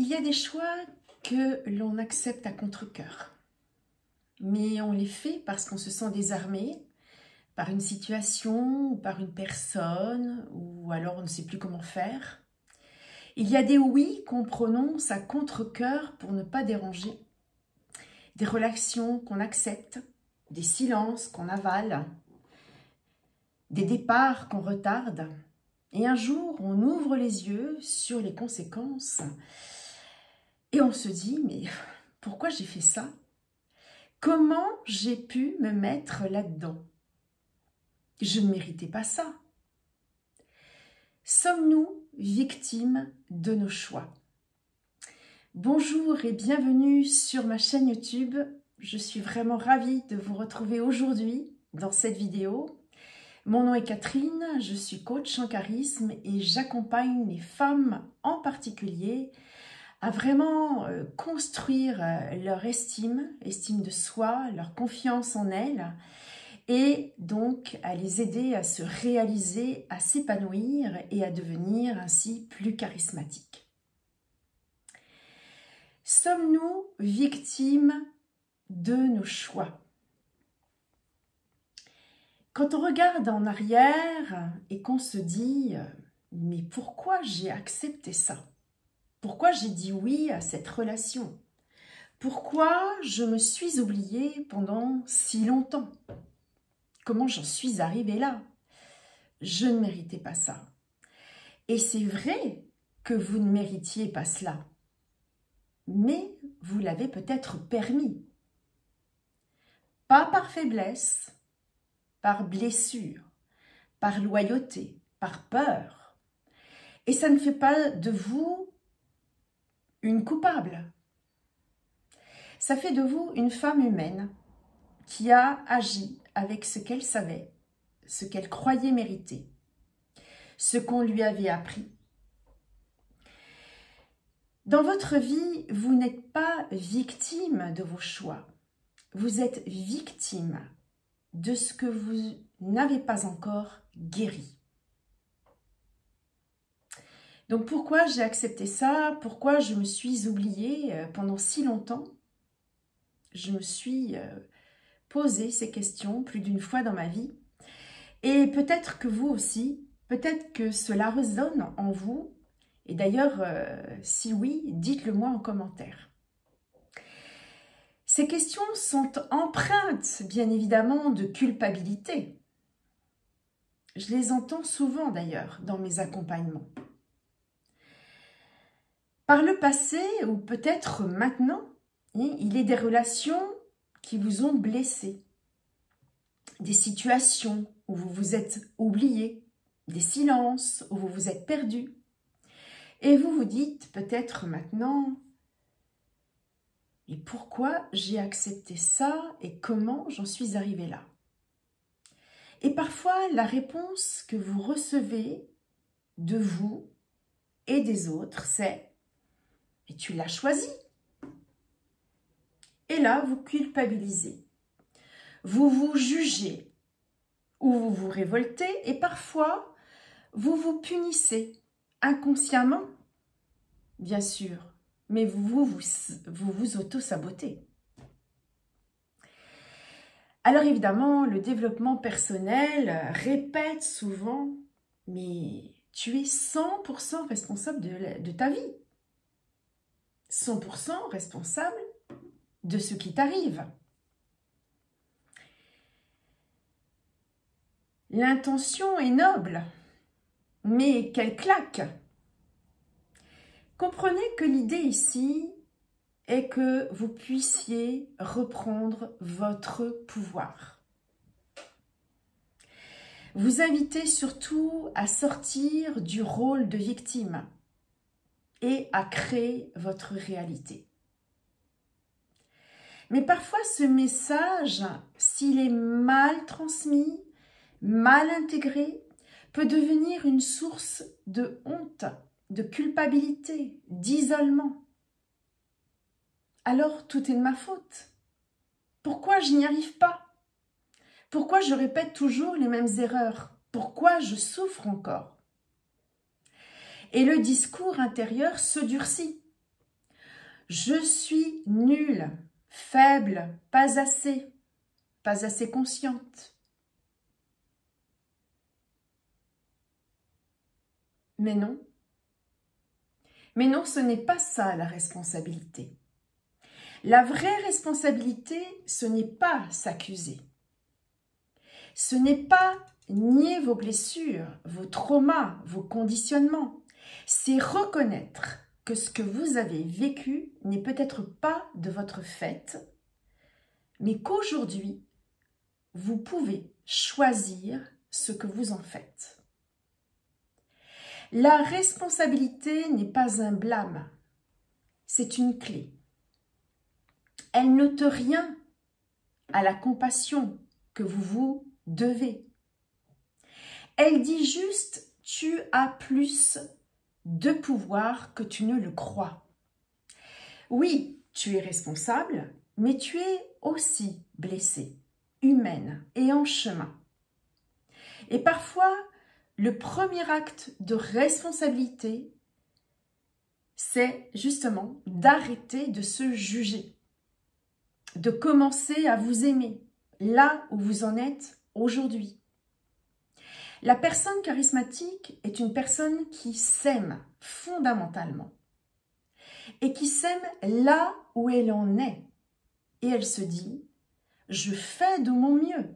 Il y a des choix que l'on accepte à contre-cœur, mais on les fait parce qu'on se sent désarmé par une situation ou par une personne, ou alors on ne sait plus comment faire. Il y a des oui qu'on prononce à contre-cœur pour ne pas déranger, des relations qu'on accepte, des silences qu'on avale, des départs qu'on retarde. Et un jour, on ouvre les yeux sur les conséquences et on se dit, mais pourquoi j'ai fait ça? Comment j'ai pu me mettre là-dedans? Je ne méritais pas ça. Sommes-nous victimes de nos choix? Bonjour et bienvenue sur ma chaîne YouTube. Je suis vraiment ravie de vous retrouver aujourd'hui dans cette vidéo. Mon nom est Catherine, je suis coach en charisme et j'accompagne les femmes en particulier à vraiment construire leur estime de soi, leur confiance en elles et donc à les aider à se réaliser, à s'épanouir et à devenir ainsi plus charismatiques. Sommes-nous victimes de nos choix? Quand on regarde en arrière et qu'on se dit « mais pourquoi j'ai accepté ça? Pourquoi j'ai dit oui à cette relation? Pourquoi je me suis oubliée pendant si longtemps? Comment j'en suis arrivée là? Je ne méritais pas ça. » Et c'est vrai que vous ne méritiez pas cela, mais vous l'avez peut-être permis. Pas par faiblesse, par blessure, par loyauté, par peur. Et ça ne fait pas de vous une coupable. Ça fait de vous une femme humaine qui a agi avec ce qu'elle savait, ce qu'elle croyait mériter, ce qu'on lui avait appris. Dans votre vie, vous n'êtes pas victime de vos choix. Vous êtes victime de ce que vous n'avez pas encore guéri. Donc pourquoi j'ai accepté ça? Pourquoi je me suis oubliée pendant si longtemps? Je me suis posé ces questions plus d'une fois dans ma vie. Et peut-être que vous aussi, peut-être que cela résonne en vous. Et d'ailleurs, si oui, dites-le moi en commentaire. Ces questions sont empreintes, bien évidemment, de culpabilité. Je les entends souvent d'ailleurs dans mes accompagnements. Par le passé, ou peut-être maintenant, il est des relations qui vous ont blessé, des situations où vous vous êtes oublié, des silences où vous vous êtes perdu. Et vous vous dites peut-être maintenant, et pourquoi j'ai accepté ça et comment j'en suis arrivée là? Et parfois, la réponse que vous recevez de vous et des autres, c'est « et tu l'as choisi ». Et là, vous culpabilisez. Vous vous jugez ou vous vous révoltez et parfois, vous vous punissez inconsciemment, bien sûr, mais vous auto-sabotez. Alors évidemment, le développement personnel répète souvent « mais tu es 100% responsable de ta vie, 100% responsable de ce qui t'arrive ». L'intention est noble, mais quelle claque! Comprenez que l'idée ici est que vous puissiez reprendre votre pouvoir. Vous invitez surtout à sortir du rôle de victime et à créer votre réalité. Mais parfois, ce message, s'il est mal transmis, mal intégré, peut devenir une source de honte, de culpabilité, d'isolement. Alors, tout est de ma faute. Pourquoi je n'y arrive pas? Pourquoi je répète toujours les mêmes erreurs? Pourquoi je souffre encore? Et le discours intérieur se durcit. Je suis nulle, faible, pas assez consciente. Mais non. Mais non, ce n'est pas ça la responsabilité. La vraie responsabilité, ce n'est pas s'accuser. Ce n'est pas nier vos blessures, vos traumas, vos conditionnements. C'est reconnaître que ce que vous avez vécu n'est peut-être pas de votre fait, mais qu'aujourd'hui, vous pouvez choisir ce que vous en faites. La responsabilité n'est pas un blâme, c'est une clé. Elle n'ôte rien à la compassion que vous vous devez. Elle dit juste « tu as plus de pouvoir que tu ne le crois ». Oui, tu es responsable, mais tu es aussi blessée, humaine et en chemin. Et parfois, le premier acte de responsabilité, c'est justement d'arrêter de se juger, de commencer à vous aimer, là où vous en êtes aujourd'hui. La personne charismatique est une personne qui s'aime fondamentalement et qui s'aime là où elle en est. Et elle se dit, je fais de mon mieux.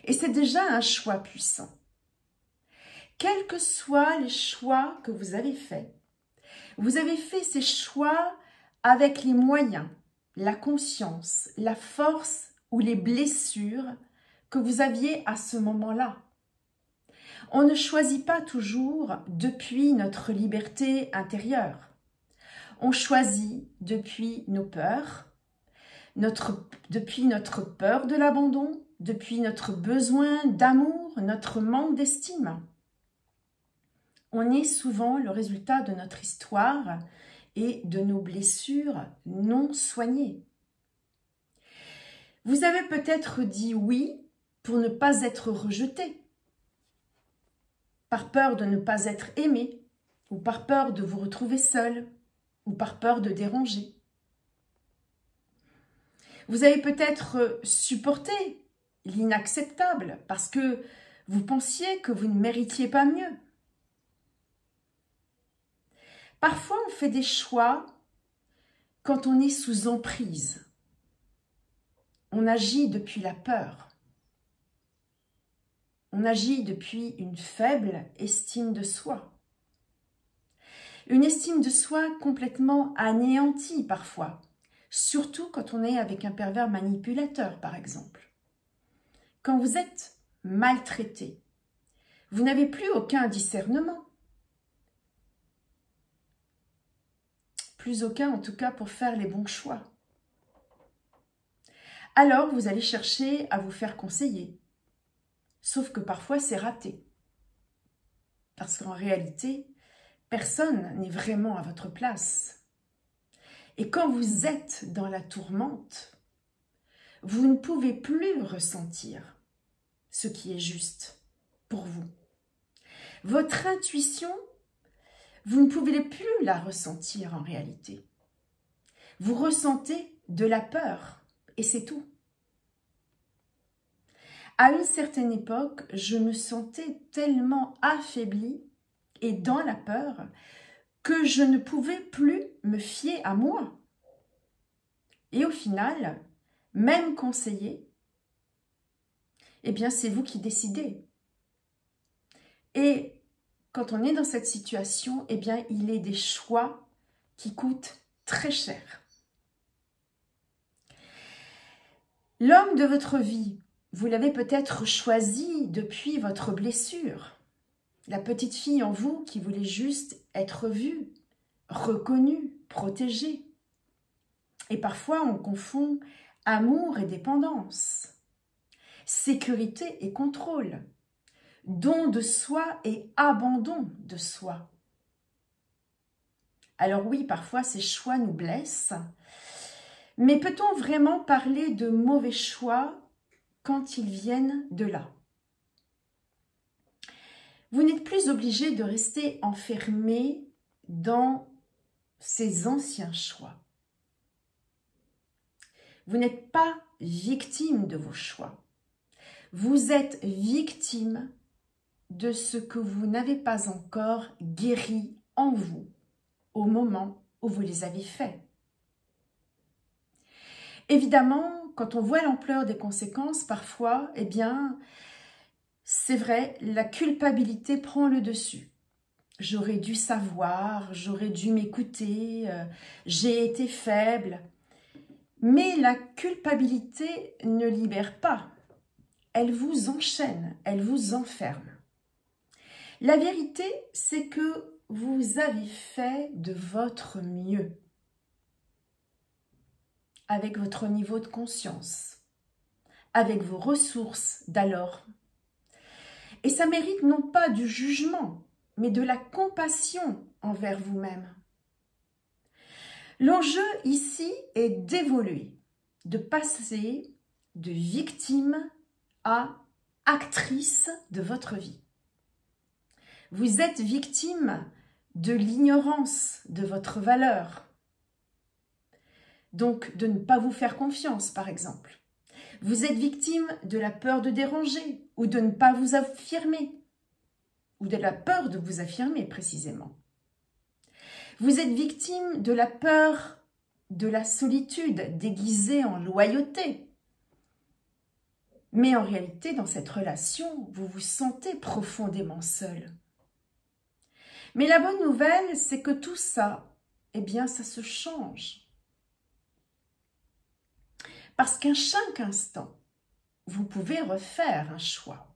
Et c'est déjà un choix puissant. Quels que soient les choix que vous avez fait ces choix avec les moyens, la conscience, la force ou les blessures que vous aviez à ce moment-là. On ne choisit pas toujours depuis notre liberté intérieure. On choisit depuis nos peurs, depuis notre peur de l'abandon, depuis notre besoin d'amour, notre manque d'estime. On est souvent le résultat de notre histoire et de nos blessures non soignées. Vous avez peut-être dit oui pour ne pas être rejeté, par peur de ne pas être aimé, ou par peur de vous retrouver seul, ou par peur de déranger. Vous avez peut-être supporté l'inacceptable parce que vous pensiez que vous ne méritiez pas mieux. Parfois, on fait des choix quand on est sous emprise. On agit depuis la peur. On agit depuis une faible estime de soi. Une estime de soi complètement anéantie parfois, surtout quand on est avec un pervers manipulateur par exemple. Quand vous êtes maltraité, vous n'avez plus aucun discernement. Plus aucun en tout cas pour faire les bons choix. Alors vous allez chercher à vous faire conseiller. Sauf que parfois c'est raté. Parce qu'en réalité, personne n'est vraiment à votre place. Et quand vous êtes dans la tourmente, vous ne pouvez plus ressentir ce qui est juste pour vous. Votre intuition, vous ne pouvez plus la ressentir en réalité. Vous ressentez de la peur et c'est tout. À une certaine époque, je me sentais tellement affaiblie et dans la peur que je ne pouvais plus me fier à moi. Et au final, même conseiller, eh bien c'est vous qui décidez. Et quand on est dans cette situation, eh bien il est des choix qui coûtent très cher. L'homme de votre vie, vous l'avez peut-être choisi depuis votre blessure. La petite fille en vous qui voulait juste être vue, reconnue, protégée. Et parfois, on confond amour et dépendance, sécurité et contrôle, don de soi et abandon de soi. Alors oui, parfois, ces choix nous blessent, mais peut-on vraiment parler de mauvais choix quand ils viennent de là? Vous n'êtes plus obligé de rester enfermé dans ces anciens choix. Vous n'êtes pas victime de vos choix. Vous êtes victime de ce que vous n'avez pas encore guéri en vous au moment où vous les avez faits. Évidemment, quand on voit l'ampleur des conséquences, parfois, eh bien, c'est vrai, la culpabilité prend le dessus. J'aurais dû savoir, j'aurais dû m'écouter, j'ai été faible. Mais la culpabilité ne libère pas. Elle vous enchaîne, elle vous enferme. La vérité, c'est que vous avez fait de votre mieux avec votre niveau de conscience, avec vos ressources d'alors. Et ça mérite non pas du jugement, mais de la compassion envers vous-même. L'enjeu ici est d'évoluer, de passer de victime à actrice de votre vie. Vous êtes victime de l'ignorance de votre valeur. Donc, de ne pas vous faire confiance, par exemple. Vous êtes victime de la peur de déranger ou de ne pas vous affirmer, ou de la peur de vous affirmer, précisément. Vous êtes victime de la peur de la solitude déguisée en loyauté. Mais en réalité, dans cette relation, vous vous sentez profondément seul. Mais la bonne nouvelle, c'est que tout ça, eh bien, ça se change. Parce qu'à chaque instant, vous pouvez refaire un choix.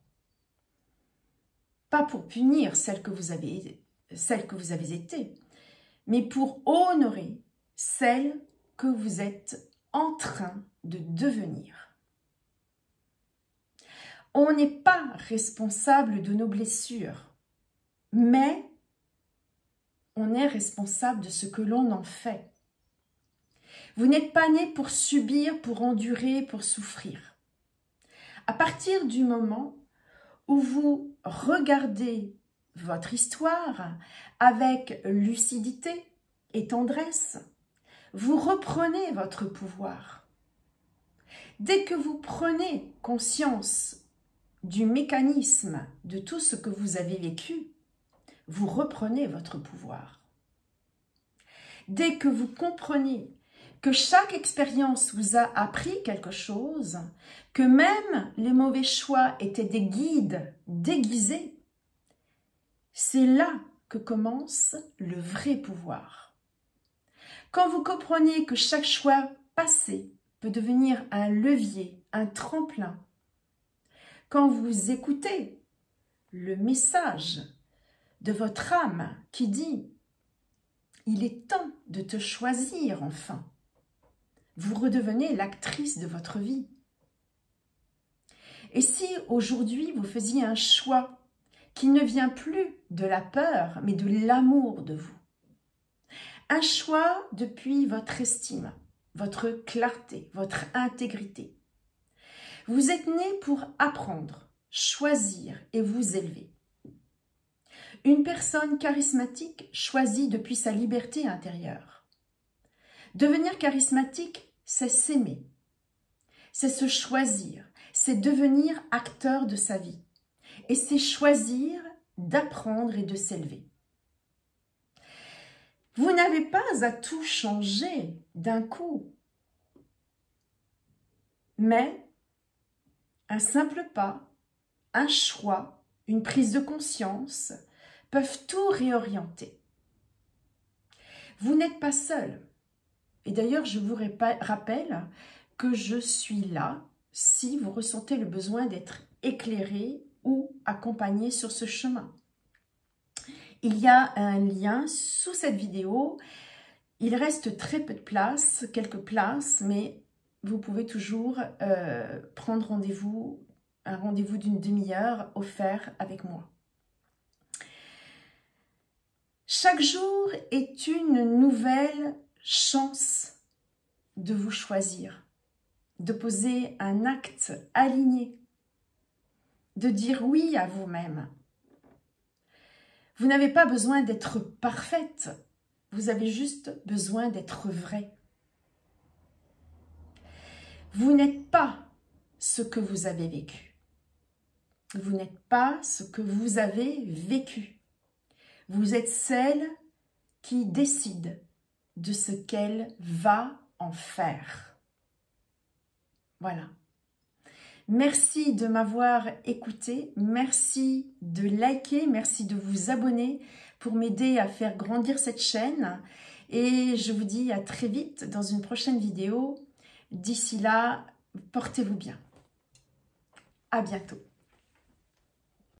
Pas pour punir celle que vous avez été, mais pour honorer celle que vous êtes en train de devenir. On n'est pas responsable de nos blessures, mais on est responsable de ce que l'on en fait. Vous n'êtes pas né pour subir, pour endurer, pour souffrir. À partir du moment où vous regardez votre histoire avec lucidité et tendresse, vous reprenez votre pouvoir. Dès que vous prenez conscience du mécanisme de tout ce que vous avez vécu, vous reprenez votre pouvoir. Dès que vous comprenez que chaque expérience vous a appris quelque chose, que même les mauvais choix étaient des guides déguisés, c'est là que commence le vrai pouvoir. Quand vous comprenez que chaque choix passé peut devenir un levier, un tremplin, quand vous écoutez le message de votre âme qui dit « Il est temps de te choisir enfin », vous redevenez l'actrice de votre vie. Et si aujourd'hui vous faisiez un choix qui ne vient plus de la peur, mais de l'amour de vous, un choix depuis votre estime, votre clarté, votre intégrité, vous êtes né pour apprendre, choisir et vous élever. Une personne charismatique choisit depuis sa liberté intérieure. Devenir charismatique, c'est s'aimer, c'est se choisir, c'est devenir acteur de sa vie et c'est choisir d'apprendre et de s'élever. Vous n'avez pas à tout changer d'un coup, mais un simple pas, un choix, une prise de conscience peuvent tout réorienter. Vous n'êtes pas seul. Et d'ailleurs, je vous rappelle que je suis là si vous ressentez le besoin d'être éclairé ou accompagné sur ce chemin. Il y a un lien sous cette vidéo. Il reste très peu de place, quelques places, mais vous pouvez toujours prendre rendez-vous, un rendez-vous d'une demi-heure offert avec moi. Chaque jour est une nouvelle chance de vous choisir, de poser un acte aligné, de dire oui à vous-même. Vous n'avez pas besoin d'être parfaite, Vous avez juste besoin d'être vrai. Vous n'êtes pas ce que vous avez vécu. Vous n'êtes pas ce que vous avez vécu. Vous êtes celle qui décide de ce qu'elle va en faire. Voilà. Merci de m'avoir écouté. Merci de liker, merci de vous abonner pour m'aider à faire grandir cette chaîne. Et je vous dis à très vite dans une prochaine vidéo. D'ici là, portez-vous bien. À bientôt.